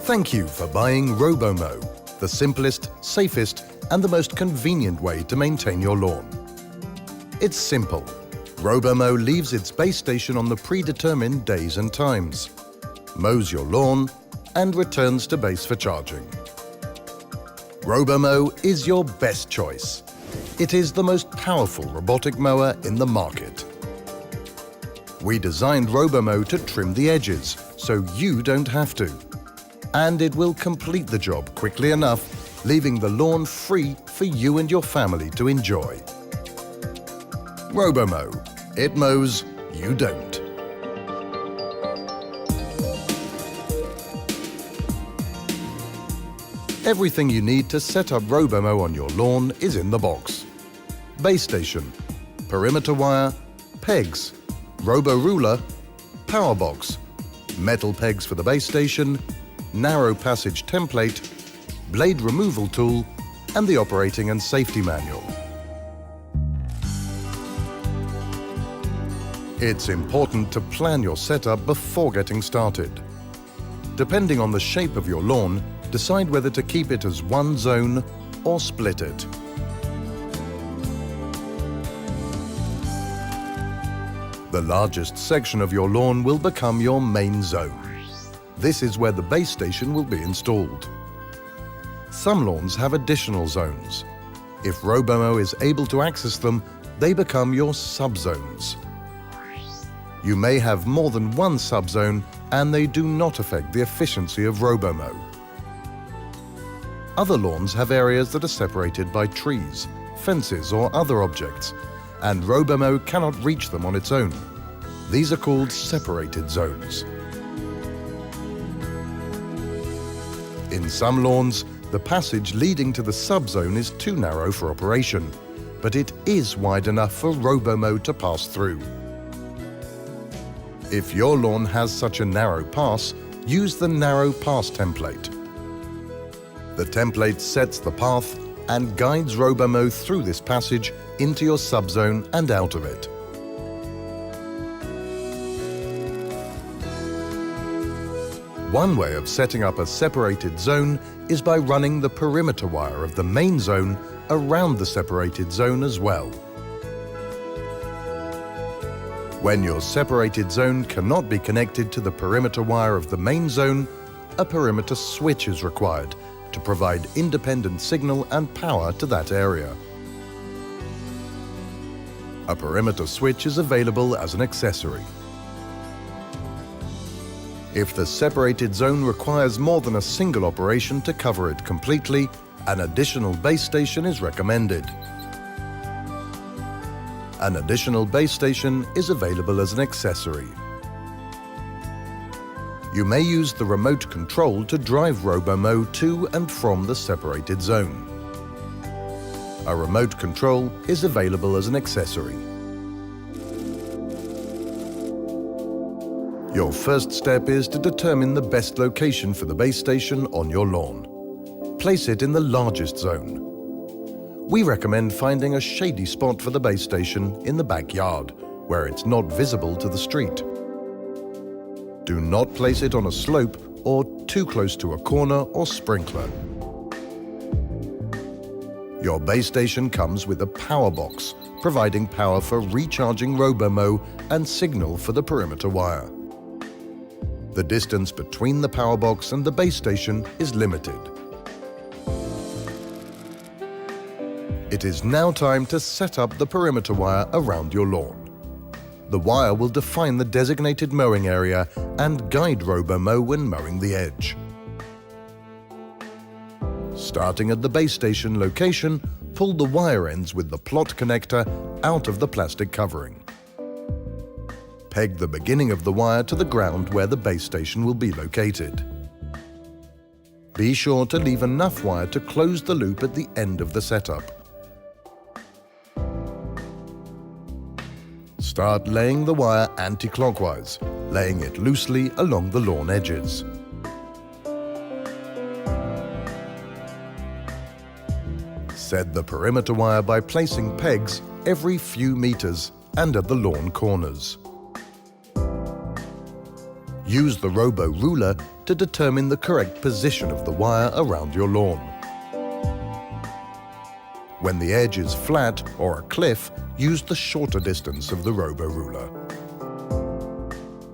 Thank you for buying Robomow, the simplest, safest, and the most convenient way to maintain your lawn. It's simple. Robomow leaves its base station on the predetermined days and times, mows your lawn, and returns to base for charging. Robomow is your best choice. It is the most powerful robotic mower in the market. We designed Robomow to trim the edges, so you don't have to. And it will complete the job quickly enough, leaving the lawn free for you and your family to enjoy. Robomow. It mows, you don't. Everything you need to set up Robomow on your lawn is in the box. Base station, perimeter wire, pegs, Robo ruler, power box, metal pegs for the base station, narrow passage template, blade removal tool, and the operating and safety manual. It's important to plan your setup before getting started. Depending on the shape of your lawn, decide whether to keep it as one zone or split it. The largest section of your lawn will become your main zone. This is where the base station will be installed. Some lawns have additional zones. If Robomow is able to access them, they become your subzones. You may have more than one subzone, and they do not affect the efficiency of Robomow. Other lawns have areas that are separated by trees, fences, or other objects, and Robomow cannot reach them on its own. These are called separated zones. In some lawns, the passage leading to the subzone is too narrow for operation, but it is wide enough for Robomow to pass through. If your lawn has such a narrow pass, use the narrow pass template. The template sets the path and guides Robomow through this passage into your subzone and out of it. One way of setting up a separated zone is by running the perimeter wire of the main zone around the separated zone as well. When your separated zone cannot be connected to the perimeter wire of the main zone, a perimeter switch is required to provide independent signal and power to that area. A perimeter switch is available as an accessory. If the separated zone requires more than a single operation to cover it completely, an additional base station is recommended. An additional base station is available as an accessory. You may use the remote control to drive Robomow to and from the separated zone. A remote control is available as an accessory. Your first step is to determine the best location for the base station on your lawn. Place it in the largest zone. We recommend finding a shady spot for the base station in the backyard, where it's not visible to the street. Do not place it on a slope or too close to a corner or sprinkler. Your base station comes with a power box, providing power for recharging Robomow and signal for the perimeter wire. The distance between the power box and the base station is limited. It is now time to set up the perimeter wire around your lawn. The wire will define the designated mowing area and guide Robomow when mowing the edge. Starting at the base station location, pull the wire ends with the plot connector out of the plastic covering. Peg the beginning of the wire to the ground where the base station will be located. Be sure to leave enough wire to close the loop at the end of the setup. Start laying the wire anti-clockwise, laying it loosely along the lawn edges. Set the perimeter wire by placing pegs every few meters and at the lawn corners. Use the Robo ruler to determine the correct position of the wire around your lawn. When the edge is flat or a cliff, use the shorter distance of the robo-ruler.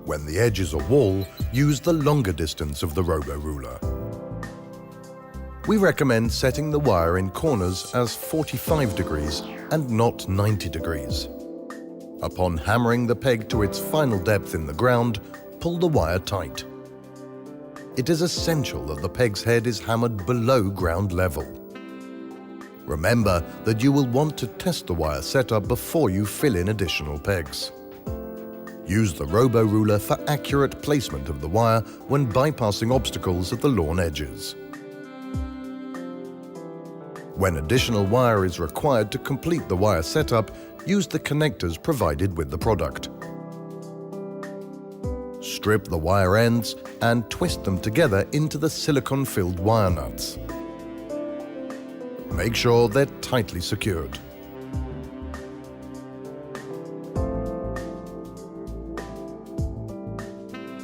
When the edge is a wall, use the longer distance of the robo-ruler. We recommend setting the wire in corners as 45 degrees and not 90 degrees. Upon hammering the peg to its final depth in the ground, pull the wire tight. It is essential that the peg's head is hammered below ground level. Remember that you will want to test the wire setup before you fill in additional pegs. Use the robo-ruler for accurate placement of the wire when bypassing obstacles at the lawn edges. When additional wire is required to complete the wire setup, use the connectors provided with the product. Strip the wire ends and twist them together into the silicone-filled wire nuts. Make sure they're tightly secured.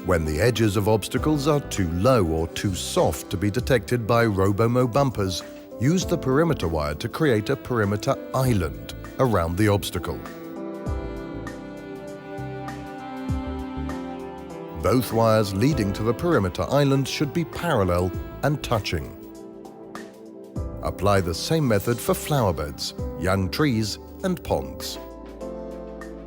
When the edges of obstacles are too low or too soft to be detected by Robomow bumpers, use the perimeter wire to create a perimeter island around the obstacle. Both wires leading to the perimeter island should be parallel and touching. Apply the same method for flower beds, young trees and ponds.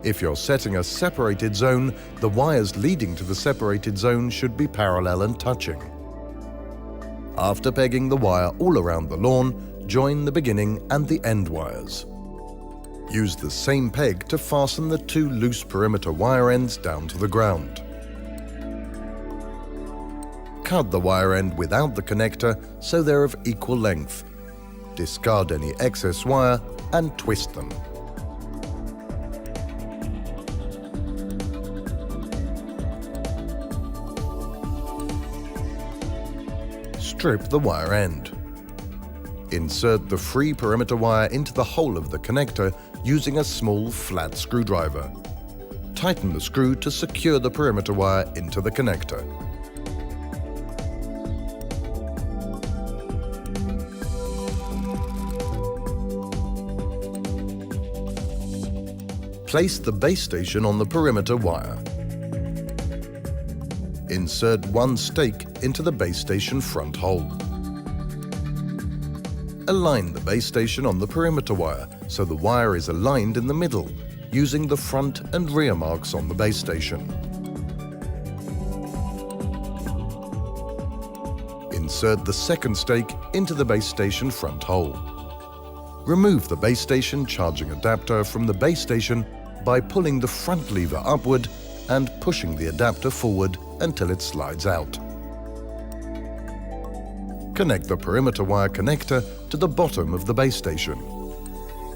If you're setting a separated zone, the wires leading to the separated zone should be parallel and touching. After pegging the wire all around the lawn, join the beginning and the end wires. Use the same peg to fasten the two loose perimeter wire ends down to the ground. Cut the wire end without the connector so they're of equal length. Discard any excess wire and twist them. Strip the wire end. Insert the free perimeter wire into the hole of the connector using a small flat screwdriver. Tighten the screw to secure the perimeter wire into the connector. Place the base station on the perimeter wire. Insert one stake into the base station front hole. Align the base station on the perimeter wire so the wire is aligned in the middle, using the front and rear marks on the base station. Insert the second stake into the base station front hole. Remove the base station charging adapter from the base station by pulling the front lever upward and pushing the adapter forward until it slides out. Connect the perimeter wire connector to the bottom of the base station.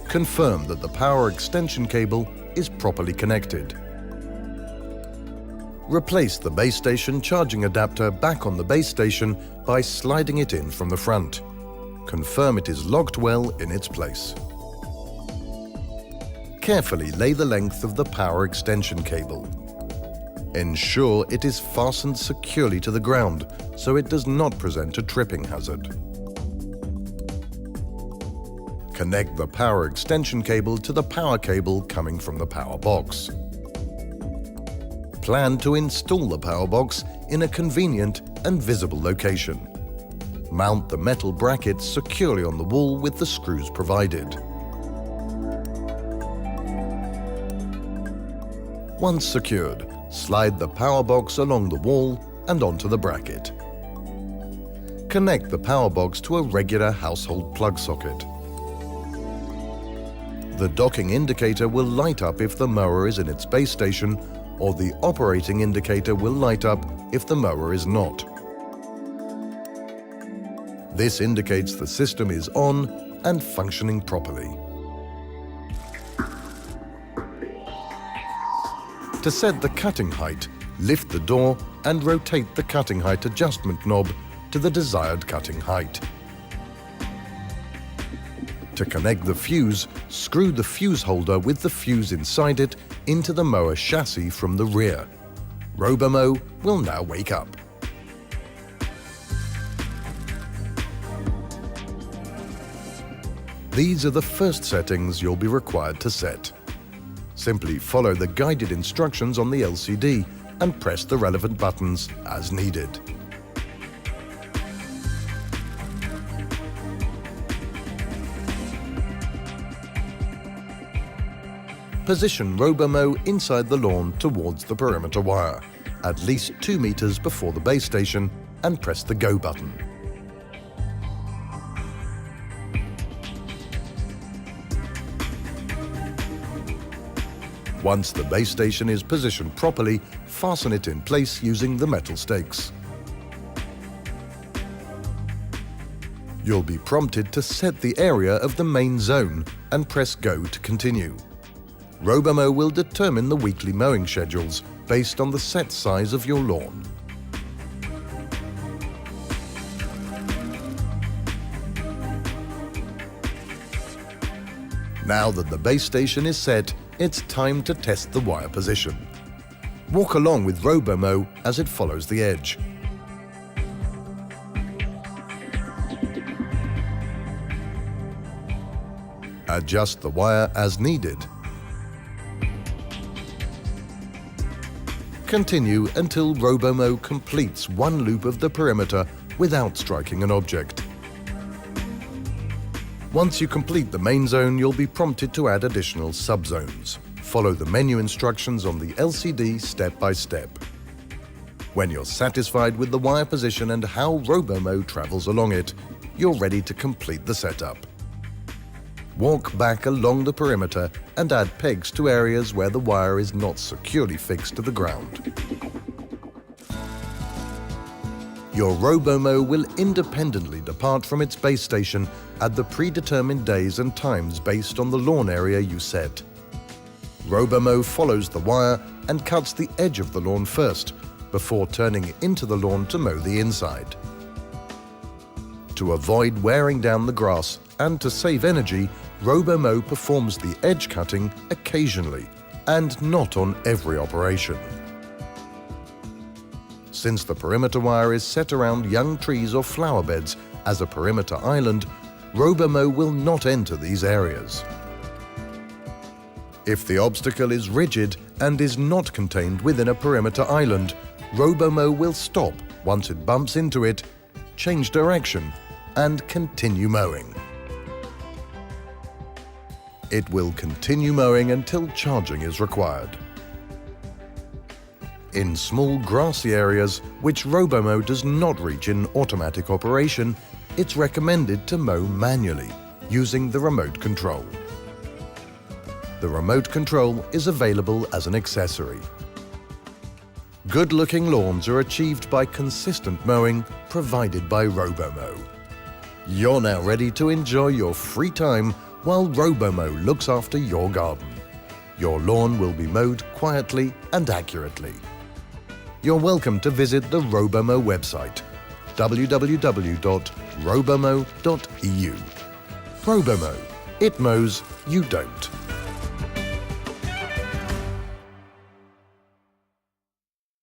Confirm that the power extension cable is properly connected. Replace the base station charging adapter back on the base station by sliding it in from the front. Confirm it is locked well in its place. Carefully lay the length of the power extension cable. Ensure it is fastened securely to the ground so it does not present a tripping hazard. Connect the power extension cable to the power cable coming from the power box. Plan to install the power box in a convenient and visible location. Mount the metal brackets securely on the wall with the screws provided. Once secured, slide the power box along the wall and onto the bracket. Connect the power box to a regular household plug socket. The docking indicator will light up if the mower is in its base station, or the operating indicator will light up if the mower is not. This indicates the system is on and functioning properly. To set the cutting height, lift the door and rotate the cutting height adjustment knob to the desired cutting height. To connect the fuse, screw the fuse holder with the fuse inside it into the mower chassis from the rear. Robomow will now wake up. These are the first settings you'll be required to set. Simply follow the guided instructions on the LCD and press the relevant buttons as needed. Position Robomow inside the lawn towards the perimeter wire, at least 2 meters before the base station, and press the Go button. Once the base station is positioned properly, fasten it in place using the metal stakes. You'll be prompted to set the area of the main zone and press Go to continue. Robomow will determine the weekly mowing schedules based on the set size of your lawn. Now that the base station is set, it's time to test the wire position. Walk along with Robomow as it follows the edge. Adjust the wire as needed. Continue until Robomow completes one loop of the perimeter without striking an object. Once you complete the main zone, you'll be prompted to add additional subzones. Follow the menu instructions on the LCD step by step. When you're satisfied with the wire position and how Robomow travels along it, you're ready to complete the setup. Walk back along the perimeter and add pegs to areas where the wire is not securely fixed to the ground. Your Robomow will independently depart from its base station at the predetermined days and times based on the lawn area you set. Robomow follows the wire and cuts the edge of the lawn first, before turning into the lawn to mow the inside. To avoid wearing down the grass and to save energy, Robomow performs the edge cutting occasionally and not on every operation. Since the perimeter wire is set around young trees or flower beds as a perimeter island, Robomow will not enter these areas. If the obstacle is rigid and is not contained within a perimeter island, Robomow will stop once it bumps into it, change direction, and continue mowing. It will continue mowing until charging is required. In small grassy areas, which Robomow does not reach in automatic operation, it's recommended to mow manually, using the remote control. The remote control is available as an accessory. Good-looking lawns are achieved by consistent mowing provided by Robomow. You're now ready to enjoy your free time while Robomow looks after your garden. Your lawn will be mowed quietly and accurately. You're welcome to visit the Robomow website, www.robomow.eu. Robomow. It mows, you don't.